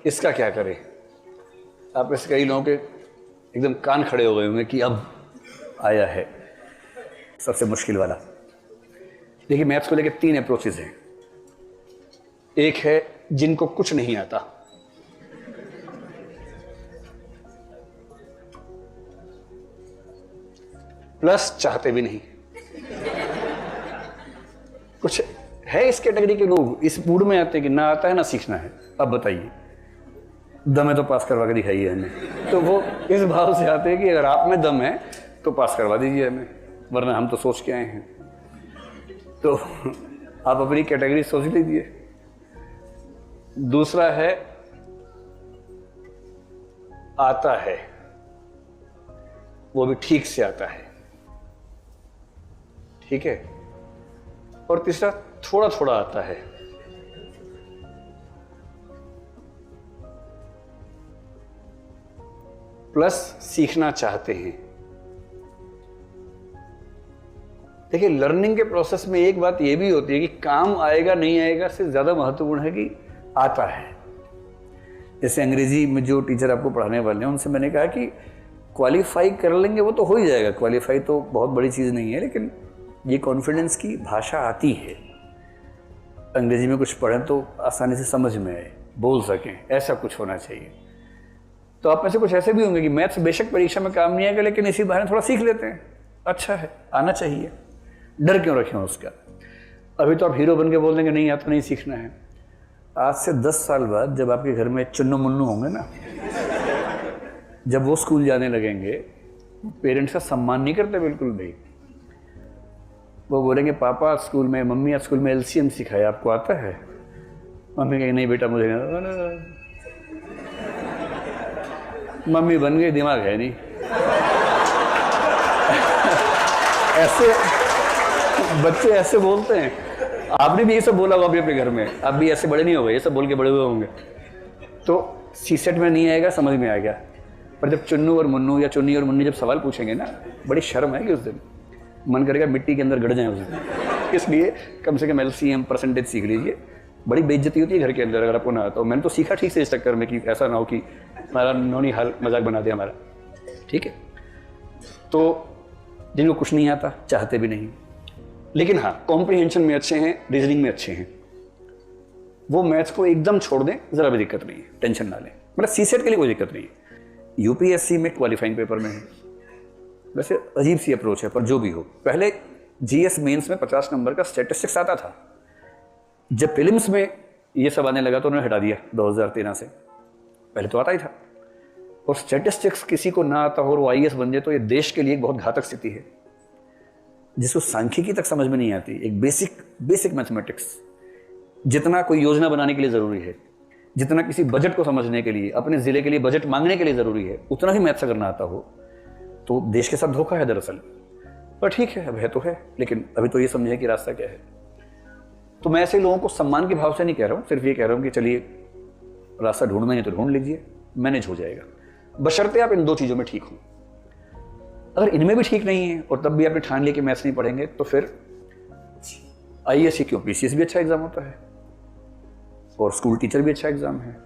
इसका क्या करें? आप में से कई लोगों के एकदम कान खड़े हो गए होंगे कि अब आया है सबसे मुश्किल वाला। देखिए, मैथ्स को लेकर 3 अप्रोचेज हैं। एक है जिनको कुछ नहीं आता, प्लस चाहते भी नहीं। कुछ है इस कैटेगरी के लोग, इस मूड में आते हैं कि ना आता है ना सीखना है। अब बताइए, दम है तो पास करवा के दिखाइए हमें। तो वो इस भाव से आते हैं कि अगर आप में दम है तो पास करवा दीजिए हमें, वरना हम तो सोच के आए हैं। तो आप अपनी कैटेगरी सोच लीजिए। दूसरा है आता है, वो भी ठीक से आता है, ठीक है। और तीसरा थोड़ा थोड़ा आता है। प्लस सीखना चाहते हैं। देखिए, लर्निंग के प्रोसेस में एक बात यह भी होती है कि काम आएगा नहीं आएगा से ज्यादा महत्वपूर्ण है कि आता है। जैसे अंग्रेजी में जो टीचर आपको पढ़ाने वाले हैं उनसे मैंने कहा कि क्वालिफाई कर लेंगे वो तो हो ही जाएगा, क्वालिफाई तो बहुत बड़ी चीज़ नहीं है, लेकिन ये कॉन्फिडेंस की भाषा आती है। अंग्रेजी में कुछ पढ़ें तो आसानी से समझ में आए, बोल सकें, ऐसा कुछ होना चाहिए। तो आप में से कुछ ऐसे भी होंगे कि मैथ्स बेशक परीक्षा में काम नहीं आएगा, लेकिन इसी बहाने थोड़ा सीख लेते हैं। अच्छा है, आना चाहिए, डर क्यों रखें उसका। अभी तो आप हीरो बन के बोल देंगे नहीं आता, नहीं सीखना है। आज से 10 साल बाद जब आपके घर में चुन्नू मुन्नू होंगे ना, जब वो स्कूल जाने लगेंगे, पेरेंट्स का सम्मान नहीं करते बिल्कुल भी। वो बोलेंगे पापा स्कूल में, मम्मी आज स्कूल में एलसीएम सिखाया, आपको आता है? मम्मी कहेंगे नहीं बेटा मुझे नहीं। मम्मी बन गई, दिमाग है नहीं। ऐसे बच्चे ऐसे बोलते हैं। आपने भी ये सब बोला होगा अभी अपने घर में, आप भी ऐसे बड़े नहीं हो गए, ये सब बोल के बड़े हुए होंगे। तो सीसेट में नहीं आएगा, समझ में आएगा। पर जब चुन्नू और मुन्नू या चुन्नी और मुन्नी जब सवाल पूछेंगे ना, बड़ी शर्म आएगी उस दिन, मन करेगा मिट्टी के अंदर गड़ जाए उस दिन। इसलिए कम से कम एलसीएम परसेंटेज सीख लीजिए। बड़ी बेइज्जती होती है घर के अंदर अगर आपको ना आता हो। मैंने तो सीखा ठीक से इस चक्कर में कि ऐसा ना हो कि हमारा नौनी हाल मजाक बना दिया हमारा, ठीक है। तो जिनको कुछ नहीं आता, चाहते भी नहीं, लेकिन हाँ कॉम्प्रिहेंशन में अच्छे हैं, रीजनिंग में अच्छे हैं, वो मैथ्स को एकदम छोड़ दें, जरा भी दिक्कत नहीं है, टेंशन ना लें। मतलब सीसेट के लिए कोई दिक्कत नहीं है। यूपीएससी में क्वालिफाइंग पेपर में है, वैसे अजीब सी अप्रोच है, पर जो भी हो। पहले जीएस मेंस में 50 नंबर का स्टैटिस्टिक्स आता था। जब प्रीलिम्स में ये सब आने लगा तो उन्होंने हटा दिया 2013 से। पहले तो आता ही था। और स्टैटिस्टिक्स किसी को ना आता हो और वो आईएएस बन जाए तो ये देश के लिए एक बहुत घातक स्थिति है, जिसको सांख्यिकी तक समझ में नहीं आती। एक बेसिक मैथमेटिक्स जितना कोई योजना बनाने के लिए ज़रूरी है, जितना किसी बजट को समझने के लिए, अपने ज़िले के लिए बजट मांगने के लिए ज़रूरी है, उतना ही मैथ्स अगर ना आता हो तो देश के साथ धोखा है दरअसल। पर ठीक है, अब है तो है, लेकिन अभी तो ये समझे कि रास्ता क्या है। तो मैं ऐसे लोगों को सम्मान के भाव से नहीं कह रहा हूँ, सिर्फ ये कह रहा हूँ कि चलिए रास्ता ढूंढना है तो ढूंढ लीजिए, मैनेज हो जाएगा, बशर्ते आप इन 2 चीज़ों में ठीक हो। अगर इनमें भी ठीक नहीं है और तब भी आपने ठान लिया कि मैथ्स नहीं पढ़ेंगे, तो फिर आईएएस ही क्यों, पीसीएस भी अच्छा एग्जाम होता है और स्कूल टीचर भी अच्छा एग्जाम है,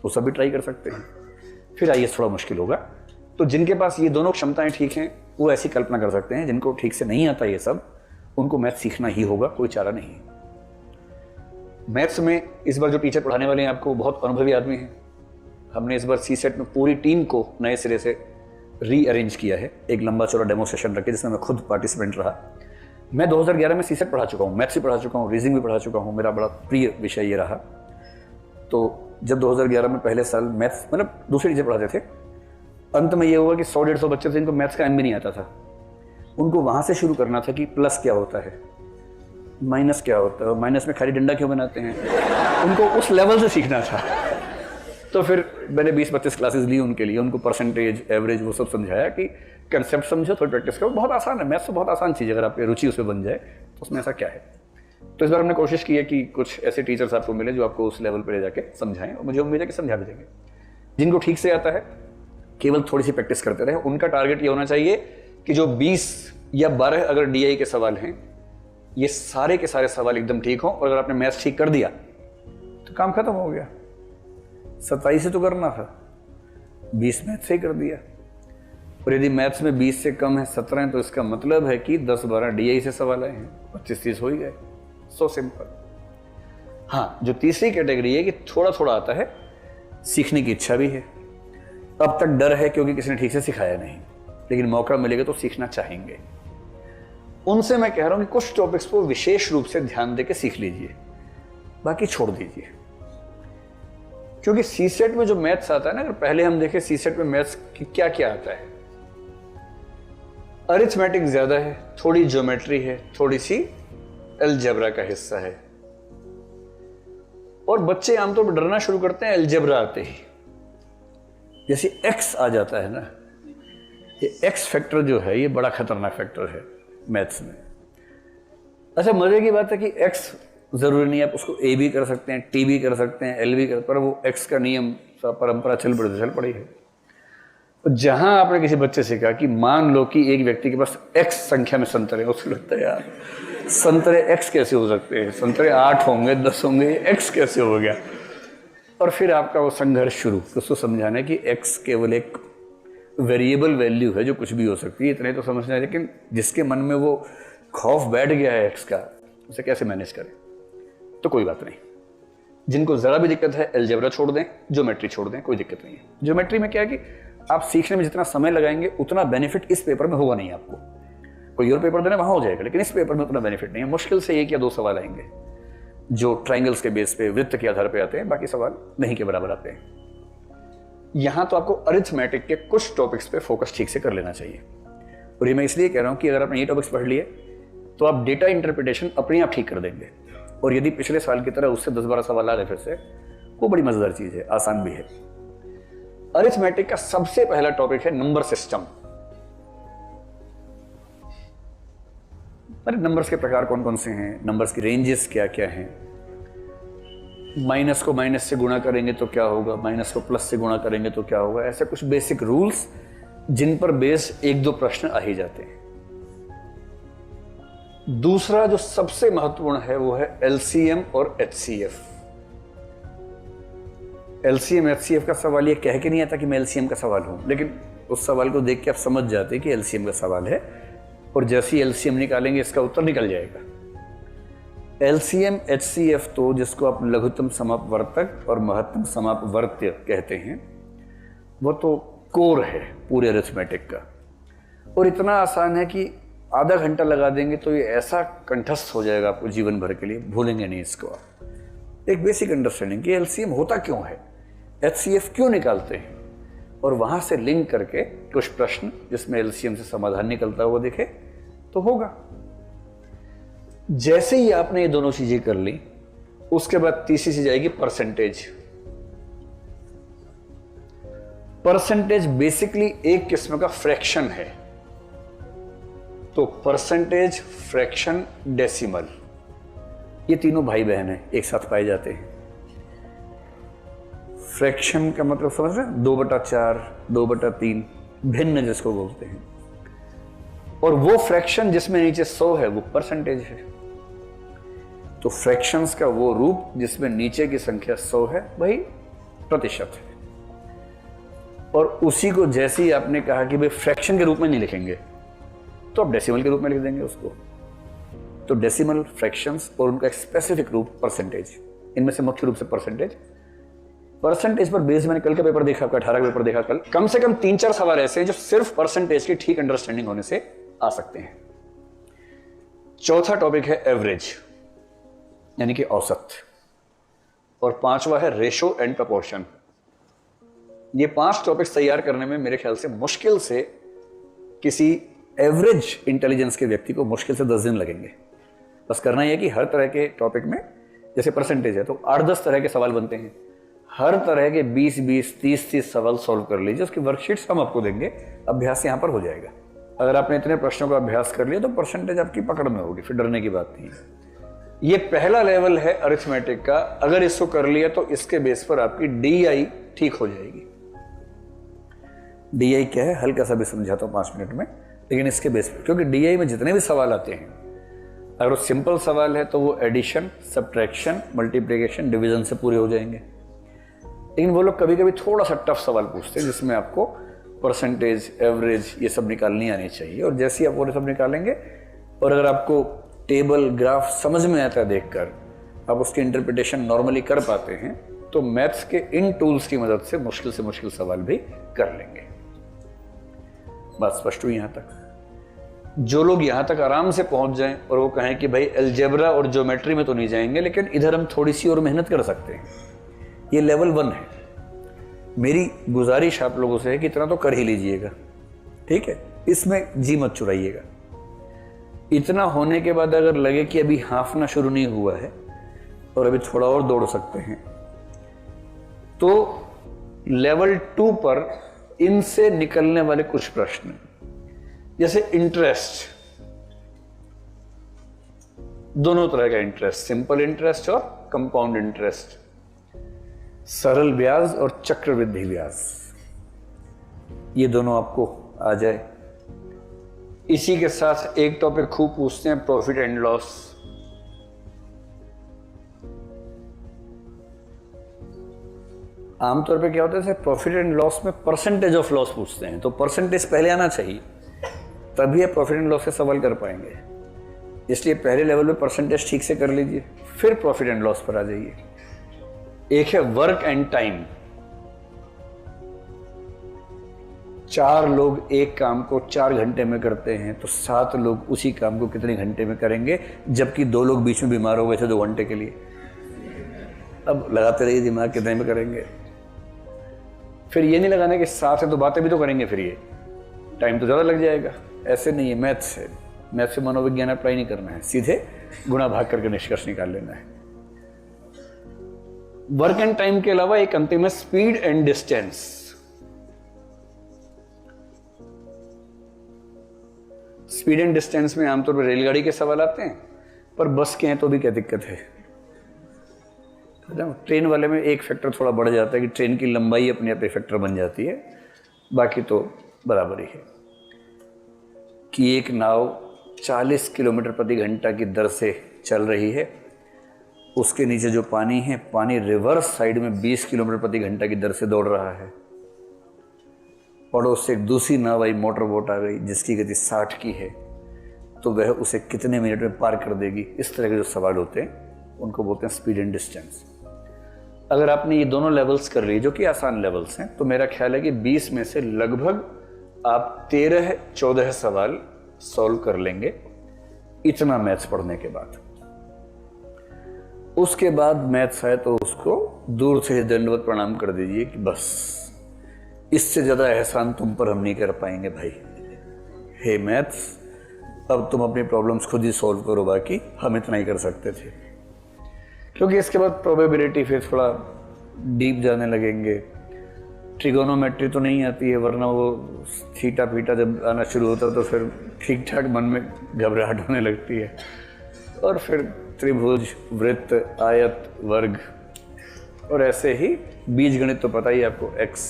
वो सब भी ट्राई कर सकते हैं। फिर आईएएस थोड़ा मुश्किल होगा। तो जिनके पास ये दोनों क्षमताएं ठीक हैं, वो ऐसी कल्पना कर सकते हैं। जिनको ठीक से नहीं आता ये सब, उनको मैथ्स सीखना ही होगा, कोई चारा नहीं। मैथ्स में इस बार जो टीचर पढ़ाने वाले हैं आपको बहुत अनुभवी आदमी हैं। हमने इस बार सीसेट में पूरी टीम को नए सिरे से रीअरेंज किया है। एक लंबा चौड़ा डेमो सेशन रखे जिसमें मैं खुद पार्टिसिपेंट रहा। मैं 2011 में सीसेट पढ़ा चुका हूँ, मैथ्स भी पढ़ा चुका हूँ, रीजनिंग भी पढ़ा चुका हूँ, मेरा बड़ा प्रिय विषय ये रहा। तो जब 2011 में पहले साल मैथ्स, मतलब दूसरे टीचर पढ़ाते थे, अंत में ये हुआ कि 100-150 बच्चे थे जिनको मैथ्स का एम भी नहीं आता था। उनको वहाँ से शुरू करना था कि प्लस क्या होता है, माइनस क्या होता है, माइनस में खाली डंडा क्यों बनाते हैं, उनको उस लेवल से सीखना था। तो फिर मैंने 20-25 क्लासेस ली उनके लिए, उनको परसेंटेज, एवरेज, वो सब समझाया कि कंसेप्ट समझो, थोड़ी प्रैक्टिस करो, बहुत आसान है। मैथ्स तो बहुत आसान चीज़ है, अगर आपकी रुचि उसमें बन जाए तो उसमें ऐसा क्या है। तो इस बार हमने कोशिश की है कि कुछ ऐसे टीचर्स आपको मिले जो आपको उस लेवल पर ले जाके समझाएं, और मुझे उम्मीद है कि समझा भी देंगे। जिनको ठीक से आता है, केवल थोड़ी सी प्रैक्टिस करते रहे। उनका टारगेट ये होना चाहिए कि जो 20 या 12 अगर डीआई के सवाल हैं, ये सारे के सारे सवाल एकदम ठीक हों, और अगर आपने मैथ्स ठीक कर दिया तो काम खत्म हो गया। 27 से तो करना था, 20 मैथ से ही कर दिया। और यदि मैथ्स में 20 से कम है 17 है, तो इसका मतलब है कि 10-12 DI से सवाल आए हैं, 25-30 हो ही गए। So simple. हाँ, जो तीसरी कैटेगरी है कि थोड़ा थोड़ा आता है, सीखने की इच्छा भी है, अब तक डर है क्योंकि किसी ने ठीक से सिखाया नहीं, लेकिन मौका मिलेगा तो सीखना चाहेंगे। उनसे मैं कह रहा हूं कि कुछ टॉपिक्स को विशेष रूप से ध्यान देकर सीख लीजिए, बाकी छोड़ दीजिए। क्योंकि सीसेट में जो मैथ्स आता है ना, अगर पहले हम देखें सीसेट में मैथ्स क्या क्या आता है, अरिथमेटिक ज्यादा है, थोड़ी ज्योमेट्री है, थोड़ी सी अलजेब्रा का हिस्सा है। और बच्चे आमतौर पर डरना शुरू करते हैं अलजेब्रा आते ही। जैसे एक्स आ जाता है ना, ये एक्स फैक्टर जो है ये बड़ा खतरनाक फैक्टर है मैथ्स में। अच्छा, मजे की बात है कि एक्स जरूरी नहीं है, आप उसको ए भी कर सकते हैं, टी भी कर सकते हैं, एल भी कर, पर वो एक्स का नियम परंपरा चल पड़ी है। तो जहां आपने किसी बच्चे से कहा कि मान लो कि एक व्यक्ति के पास एक्स संख्या में संतरे, उसको लगता है यार संतरे एक्स कैसे हो सकते हैं, संतरे 8 होंगे 10 होंगे, एक्स कैसे हो गया। और फिर आपका वो संघर्ष शुरू, उसको समझाने कि एक्स केवल एक वेरिएबल वैल्यू है जो कुछ भी हो सकती है, इतने तो समझना है। लेकिन जिसके मन में वो खौफ बैठ गया है एक्स का, उसे कैसे मैनेज करें। तो कोई बात नहीं, जिनको जरा भी दिक्कत है अलजेब्रा छोड़ दें, ज्योमेट्री छोड़ दें, कोई दिक्कत नहीं है। ज्योमेट्री में क्या है कि आप सीखने में जितना समय लगाएंगे उतना बेनिफिट इस पेपर में होगा नहीं आपको। कोई और पेपर देना वहां हो जाएगा, लेकिन इस पेपर में उतना बेनिफिट नहीं है। मुश्किल से 1 या 2 सवाल आएंगे जो ट्राइंगल्स के बेस पे, वृत्त के आधार पे आते हैं, बाकी सवाल नहीं के बराबर आते हैं। यहां तो आपको अरिथमेटिक के कुछ टॉपिक्स पे फोकस ठीक से कर लेना चाहिए। और ये मैं इसलिए कह रहा हूं कि अगर आपने ये टॉपिक्स पढ़ लिए तो आप डेटा इंटरप्रिटेशन अपने आप ठीक कर देंगे। और यदि पिछले साल की तरह उससे 10-12 सवाल आ रहे फिर से, वो बड़ी मजेदार चीज है, आसान भी है। अरिथमेटिक का सबसे पहला टॉपिक है नंबर सिस्टम। अरे नंबर्स के प्रकार कौन कौन से हैं, नंबर्स की रेंजेस क्या क्या हैं, माइनस को माइनस से गुणा करेंगे तो क्या होगा, माइनस को प्लस से गुणा करेंगे तो क्या होगा, ऐसे कुछ बेसिक रूल्स जिन पर बेस 1-2 प्रश्न आ ही जाते हैं। दूसरा जो सबसे महत्वपूर्ण है वो है एलसीएम और एचसीएफ। एलसीएम एचसीएफ का सवाल ये कह के नहीं आता कि मैं एलसीएम का सवाल हूं, लेकिन उस सवाल को देख के आप समझ जाते हैं कि एलसीएम का सवाल है, और जैसे ही एलसीएम निकालेंगे इसका उत्तर निकल जाएगा। एलसीएम एचसीएफ तो जिसको आप लघुत्तम समापवर्तक और महत्तम समापवर्त्य कहते हैं, वो तो कोर है पूरे अरिथमेटिक का। और इतना आसान है कि आधा घंटा लगा देंगे तो ये ऐसा कंठस्थ हो जाएगा आपको जीवन भर के लिए, भूलेंगे नहीं इसको आप। एक बेसिक अंडरस्टैंडिंग कि एलसीएम होता क्यों है, एचसीएफ क्यों निकालते हैं, और वहां से लिंक करके कुछ प्रश्न जिसमें एलसीएम से समाधान निकलता हुआ दिखे तो होगा। जैसे ही आपने ये दोनों चीजें कर ली, उसके बाद तीसरी चीज आएगी परसेंटेज। परसेंटेज बेसिकली एक किस्म का फ्रैक्शन है। तो परसेंटेज, फ्रैक्शन, डेसिमल, ये तीनों भाई बहन हैं, एक साथ पाए जाते हैं। फ्रैक्शन का मतलब समझ रहे हैं, 2/4, 2/3, भिन्न जिसको बोलते हैं। और वो फ्रैक्शन जिसमें नीचे 100 है वो परसेंटेज है। तो फ्रैक्शंस का वो रूप जिसमें नीचे की संख्या 100 है वही प्रतिशत है। और उसी को जैसे ही आपने कहा कि भाई फ्रैक्शन के रूप में नहीं लिखेंगे, तो आप डेसिमल के रूप में लिख देंगे उसको। तो डेसिमल, फ्रैक्शंस और उनका एक स्पेसिफिक रूप परसेंटेज, इनमें से मुख्य रूप से परसेंटेज पर बेस। मैंने कल का पेपर देखा, आपका 18 का पेपर देखा कल, कम से कम 3-4 सवाल ऐसे हैं जो सिर्फ परसेंटेज की ठीक अंडरस्टैंडिंग होने से आ सकते हैं। चौथा टॉपिक है एवरेज, यानी कि औसत, और 5वां है रेशो एंड प्रपोर्शन। ये 5 टॉपिक्स तैयार करने में मेरे ख्याल से मुश्किल से किसी एवरेज इंटेलिजेंस के व्यक्ति को मुश्किल से 10 दिन लगेंगे। बस करना यह कि हर तरह के टॉपिक में, जैसे परसेंटेज है तो 8-10 तरह के सवाल बनते हैं, हर तरह के 20-20, 30-30 सवाल सॉल्व कर लीजिए। उसकी वर्कशीट्स हम आपको देंगे, अभ्यास यहां पर हो जाएगा। अगर आपने इतने प्रश्नों का अभ्यास कर लिया तो परसेंटेज आपकी पकड़ में होगी, फिर डरने की बात नहीं है। ये पहला लेवल है अरिथमेटिक का। अगर इसको कर लिया तो इसके बेस पर आपकी डीआई ठीक हो जाएगी। डीआई क्या है, हल्का सा भी समझाता हूं 5 मिनट में, लेकिन इसके बेस पर, क्योंकि डीआई में जितने भी सवाल आते हैं, अगर वो सिंपल सवाल है तो वो एडिशन, सब्ट्रैक्शन, मल्टीप्लिकेशन, डिवीजन से पूरे हो जाएंगे। लेकिन वो लोग कभी कभी थोड़ा सा टफ सवाल पूछते हैं जिसमें आपको परसेंटेज, एवरेज ये सब निकालनी आनी चाहिए। और जैसे ही आप वो सब निकालेंगे और अगर आपको टेबल ग्राफ समझ में आता है देखकर, आप उसकी इंटरप्रिटेशन नॉर्मली कर पाते हैं, तो मैथ्स के इन टूल्स की मदद से मुश्किल सवाल भी कर लेंगे। बात स्पष्ट हुई यहां तक? जो लोग यहां तक आराम से पहुंच जाएं और वो कहें कि भाई अलजेब्रा और ज्योमेट्री में तो नहीं जाएंगे, लेकिन इधर हम थोड़ी सी और मेहनत कर सकते हैं, ये लेवल 1 है। मेरी गुजारिश आप लोगों से है कि इतना तो कर ही लीजिएगा, ठीक है? इसमें जी मत चुराइएगा। इतना होने के बाद अगर लगे कि अभी हाफना शुरू नहीं हुआ है और अभी थोड़ा और दौड़ सकते हैं, तो लेवल 2 पर इनसे निकलने वाले कुछ प्रश्न, जैसे इंटरेस्ट, दोनों तरह का इंटरेस्ट, सिंपल इंटरेस्ट और कंपाउंड इंटरेस्ट, सरल ब्याज और चक्रवृद्धि ब्याज, ये दोनों आपको आ जाए। इसी के साथ एक टॉपिक खूब पूछते हैं, प्रॉफिट एंड लॉस। आमतौर पे क्या होता है, प्रॉफिट एंड लॉस में परसेंटेज ऑफ लॉस पूछते हैं, तो परसेंटेज पहले आना चाहिए, तभी आप प्रॉफिट एंड लॉस के सवाल कर पाएंगे। इसलिए पहले लेवल पे परसेंटेज ठीक से कर लीजिए, फिर प्रॉफिट एंड लॉस पर आ जाइए। एक है वर्क एंड टाइम। 4 लोग एक काम को 4 घंटे में करते हैं, तो 7 लोग उसी काम को कितने घंटे में करेंगे, जबकि 2 लोग बीच में बीमार हो गए थे 2 घंटे के लिए। अब लगाते रहिए दिमाग, कितने में करेंगे। फिर ये नहीं लगाने कि साथ है तो बातें भी तो करेंगे, फिर ये टाइम तो ज्यादा लग जाएगा। ऐसे नहीं है, मैथ्स है, मैथ्स से मनोविज्ञान अप्लाई नहीं करना है, सीधे गुणा भाग करके निष्कर्ष निकाल लेना है। वर्क एंड टाइम के अलावा एक अंतिम है speed and distance. Speed and distance में आमतौर पर रेलगाड़ी के सवाल आते हैं, पर बस के हैं तो भी क्या दिक्कत है। ट्रेन वाले में एक फैक्टर थोड़ा बढ़ जाता है कि ट्रेन की लंबाई अपने आप फैक्टर बन जाती है, बाकी तो बराबर ही है। कि एक नाव 40 किलोमीटर प्रति घंटा की दर से चल रही है, उसके नीचे जो पानी है, पानी रिवर्स साइड में 20 किलोमीटर प्रति घंटा की दर से दौड़ रहा है। पड़ोस से एक दूसरी नाव आई, मोटर बोट आ गई जिसकी गति 60 की है, तो वह उसे कितने मिनट में पार कर देगी। इस तरह के जो सवाल होते हैं उनको बोलते हैं स्पीड एंड डिस्टेंस। अगर आपने ये दोनों लेवल्स कर ली, जो कि आसान लेवल्स हैं, तो मेरा ख्याल है कि 20 में से लगभग आप 13-14 सवाल सॉल्व कर लेंगे इतना मैथ्स पढ़ने के बाद। उसके बाद मैथ्स है तो उसको दूर से दंडवत प्रणाम कर दीजिए कि बस इससे ज्यादा एहसान तुम पर हम नहीं कर पाएंगे भाई। हे मैथ्स, अब तुम अपनी प्रॉब्लम्स खुद ही सॉल्व करो, बाकी हम इतना ही कर सकते थे। क्योंकि इसके बाद प्रोबेबिलिटी फिर थोड़ा डीप जाने लगेंगे। ट्रिगोनोमेट्री तो नहीं आती है, वरना वो थीटा फीटा जब आना शुरू होता है तो फिर ठीक ठाक मन में घबराहट होने लगती है। और फिर त्रिभुज, वृत्त, आयत, वर्ग, और ऐसे ही बीज गणित तो पता ही आपको, एक्स।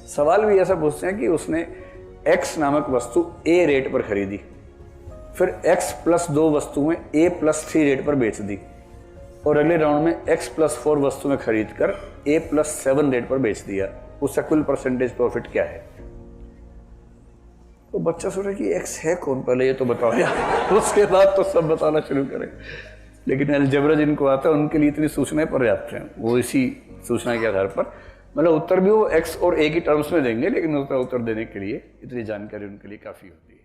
सवाल भी ऐसा पूछते हैं कि उसने एक्स नामक वस्तु ए रेट पर खरीदी, फिर एक्स प्लस 2 वस्तुएं ए प्लस 3 रेट पर बेच दी, और अगले राउंड में x प्लस 4 वस्तुएं खरीद कर a प्लस 7 रेट पर बेच दिया। उसका कुल परसेंटेज प्रॉफिट क्या है? तो बच्चा सोच रहा है कि x है कौन, पहले ये तो बताओ यार, उसके बाद तो सब बताना शुरू करें। लेकिन अलजेब्रा जिनको आता है उनके लिए इतनी सूचनाएं पर्याप्त हैं, वो इसी सूचना के आधार पर मतलब उत्तर भी वो x और a की टर्म्स में देंगे, लेकिन उसका उत्तर देने के लिए इतनी जानकारी उनके लिए काफ़ी होती है।